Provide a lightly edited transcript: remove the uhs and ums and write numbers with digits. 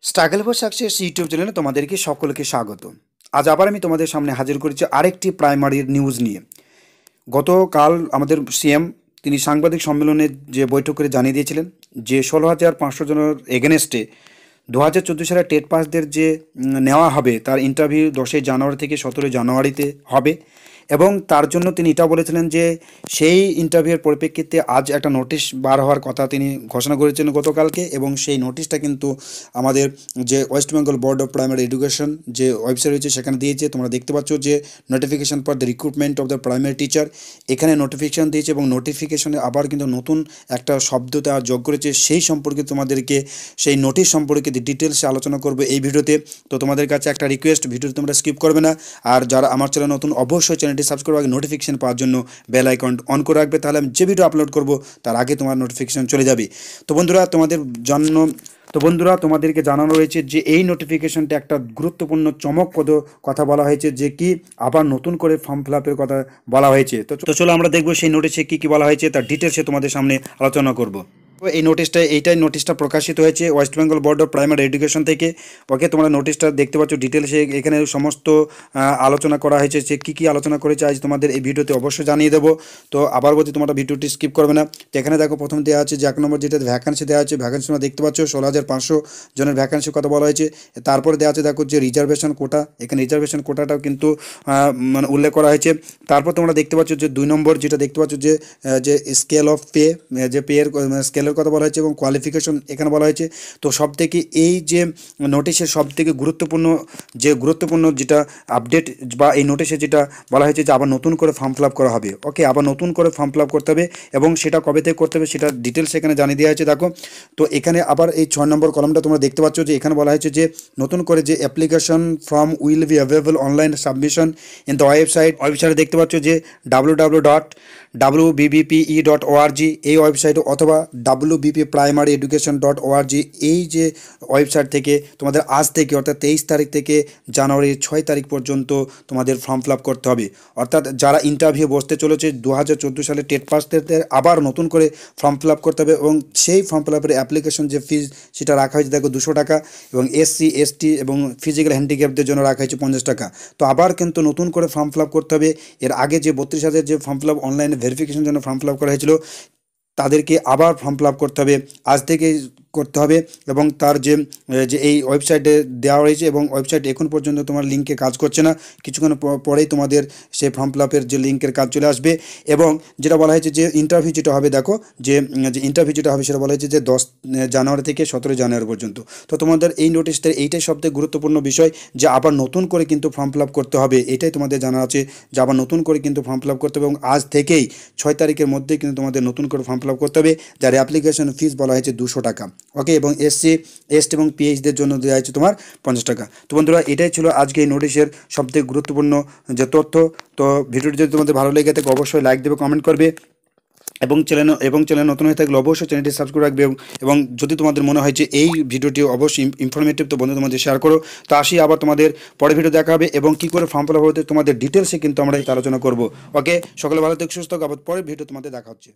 Struggle for success YouTube চ্যানেলে তোমাদেরকে সকলকে স্বাগত। আজ আবার আমি তোমাদের সামনে হাজির করেছি আরেকটি প্রাইমারির নিউজ নিয়ে। গতকাল আমাদের সিএম তিনি সাংবাদিক সম্মেলনে যে বৈঠক করে জানিয়ে দিয়েছিলেন যে 16,500 জনের এগেনস্টে 2014 সালে টেট পাসদের যে নেওয়া হবে তার ইন্টারভিউ 10ই জানুয়ারি থেকে 17 জানুয়ারিতে হবে। এবং তার জন্য তিনি এটা বলেছিলেন যে সেই ইন্টারভিউয়ের পরিপ্রেক্ষিতে আজ একটা নোটিশ বার হওয়ার কথা তিনি ঘোষণা করেছেন গতকালকে। এবং সেই নোটিশটা কিন্তু আমাদের যে West Bengal board of primary education যে ওয়েবসাইট রয়েছে সেখানে দিয়েছে। তোমরা দেখতে পাচ্ছ যে notification for the recruitment of the primary teacher, এখানে নোটিফিকেশান দিয়েছে এবং নোটিফিকেশনে আবার কিন্তু নতুন একটা শব্দ তার যোগ করেছে। সেই সম্পর্কে তোমাদেরকে সেই নোটিশ সম্পর্কে ডিটেলসে আলোচনা করবো এই ভিডিওতে। তো তোমাদের কাছে একটা রিকোয়েস্ট, ভিডিওটি তোমরা স্কিপ করবে না। আর যারা আমার চ্যানেল নতুন অবশ্যই চ্যানেলটি সাবস্ক্রাইব আগে নোটিফিকেশন পাওয়ার জন্য বেল আইকন অন করে রাখবে, তাহলে আমি যে ভিডিও আপলোড করব তার আগে তোমার নোটিফিকেশন চলে যাবে। তো বন্ধুরা তোমাদেরকে জানানো হয়েছে যে এই নোটিফিকেশনটা একটা গুরুত্বপূর্ণ চমকপ্রদ কথা বলা হয়েছে, যে কি আবার নতুন করে ফর্ম ফিল আপের কথা বলা হয়েছে। তো চলো আমরা দেখবো সেই নোটিশে কী কী বলা হয়েছে, তার ডিটেলসে তোমাদের সামনে আলোচনা করব। এই নোটিশটা প্রকাশিত হয়েছে West Bengal board of primary education থেকে। ওকে, তোমরা নোটিশটা দেখতে পাচ্ছ ডিটেলসে, এখানে সমস্ত আলোচনা করা হয়েছে। যে কী কী আলোচনা করেছে আজ তোমাদের এই ভিডিওতে অবশ্যই জানিয়ে দেবো। তো আবার বলছি তোমরা ভিডিওটি স্কিপ করবে না। তো এখানে দেখো প্রথম দেওয়া আছে যে 1 নম্বর যেটা ভ্যাকান্সি দেওয়া আছে, ভ্যাকান্সি তোমরা দেখতে পাচ্ছ 16,500 জনের ভ্যাকান্সির কথা বলা হয়েছে। তারপরে দেওয়া আছে দেখো যে রিজার্ভেশন কোটা, এখানে রিজার্ভেশন কোটাটাও কিন্তু মানে উল্লেখ করা হয়েছে। তারপর তোমরা দেখতে পাচ্ছ যে 2 নম্বর যেটা দেখতে পাচ্ছ যে স্কেল অফ পে, যে পেয়ের স্কেলের কথা বলা হয়েছে এবং কোয়ালিফিকেশন এখানে বলা হয়েছে। তো সব থেকে এই যে নোটিশের সব থেকে গুরুত্বপূর্ণ যেটা আপডেট বা এই নোটিশে যেটা বলা হয়েছে যে আবার নতুন করে ফর্ম ফিল আপ করা হবে। ওকে, আবার নতুন করে ফর্ম ফিল আপ করতে হবে এবং সেটা কবে থেকে করতে হবে সেটা ডিটেলস এখানে জানিয়ে দেওয়া হয়েছে। দেখো, তো এখানে আবার এই 6 নম্বর কলমটা তোমরা দেখতে পাচ্ছ যে এখানে বলা হয়েছে যে নতুন করে যে application form will be available online submission in the ওয়েবসাইটে দেখতে পাচ্ছ যে www.wbpe.org এই ওয়েবসাইটে অথবা wbpprimaryeducation.org এই যে ওয়েবসাইট থেকে তোমাদের আজ থেকে অর্থাৎ 23 তারিখ থেকে জানুয়ারির 6 তারিখ পর্যন্ত তোমাদের ফর্ম ফিল আপ করতে হবে। অর্থাৎ যারা ইন্টারভিউ বসতে চলেছে 2014 সালে টেট পাসদের আবার নতুন করে ফর্ম ফিল আপ করতে হবে এবং সেই ফর্ম ফিল আপের অ্যাপ্লিকেশন যে ফিজ সেটা রাখা হয়েছে দেখো 200 টাকা এবং SC ST এবং ফিজিক্যাল হ্যান্ডিক্যাপদের জন্য রাখা হয়েছে 50 টাকা। তো আবার কিন্তু নতুন করে ফর্ম ফিল আপ করতে হবে। এর আগে যে 32,000 যে ফর্ম ফিল আপ অনলাইনে ভেরিফিকেশন জন্য ফর্ম ফিল আপ করা হয়েছিল তাদেরকে আবার ফর্ম ফিল আপ করতে হবে, আজ থেকে করতে হবে। এবং তার যে এই ওয়েবসাইটে দেওয়া রয়েছে এবং ওয়েবসাইট এখন পর্যন্ত তোমার লিঙ্কে কাজ করছে না, কিছুক্ষণ পরেই তোমাদের সেই ফর্ম ফিল আপের যে লিঙ্কের কাজ চলে আসবে। এবং যেটা বলা হয়েছে যে ইন্টারভিউ যেটা হবে, দেখো যে ইন্টারভিউ যেটা হবে সেটা বলা হয়েছে যে 10 জানুয়ারি থেকে 17 জানুয়ারি পর্যন্ত। তো তোমাদের এই নোটিশটা এইটাই সবথেকে গুরুত্বপূর্ণ বিষয় যে আবার নতুন করে কিন্তু ফর্ম ফিল আপ করতে হবে, এটাই তোমাদের জানা আছে যে আবার নতুন করে কিন্তু ফর্ম ফিল আপ করতে হবে এবং আজ থেকেই 6 তারিখের মধ্যেই কিন্তু তোমাদের নতুন করে ফর্ম ফিল আপ করতে হবে, যার অ্যাপ্লিকেশন ফিস বলা হয়েছে 200 টাকা। ওকে, এবং SC ST এবং PHদের জন্য দেওয়া হয়েছে তোমার 50 টাকা। তো বন্ধুরা এটাই ছিল আজকে এই নোটিশের সবথেকে গুরুত্বপূর্ণ যে তথ্য। তো ভিডিওটি যদি তোমাদের ভালো লেগে থাকে অবশ্যই লাইক দেবে, কমেন্ট করবে এবং চ্যানেল নতুন হয়ে থাকলে অবশ্যই চ্যানেলটি সাবস্ক্রাইব রাখবে। এবং যদি তোমাদের মনে হয় যে এই ভিডিওটি অবশ্যই ইনফরমেটিভ তো বন্ধুদের মধ্যে শেয়ার করো। তো আসি আবার তোমাদের পরের ভিডিও দেখা হবে এবং কী করে ফর্ম ফিল আপ হতে তোমাদের ডিটেলসে কিন্তু আমরা আলোচনা করবো। ওকে, সকলে ভালো থেকে সুস্থ থাকো, আবার পরের ভিডিও তোমাদের দেখা হচ্ছে।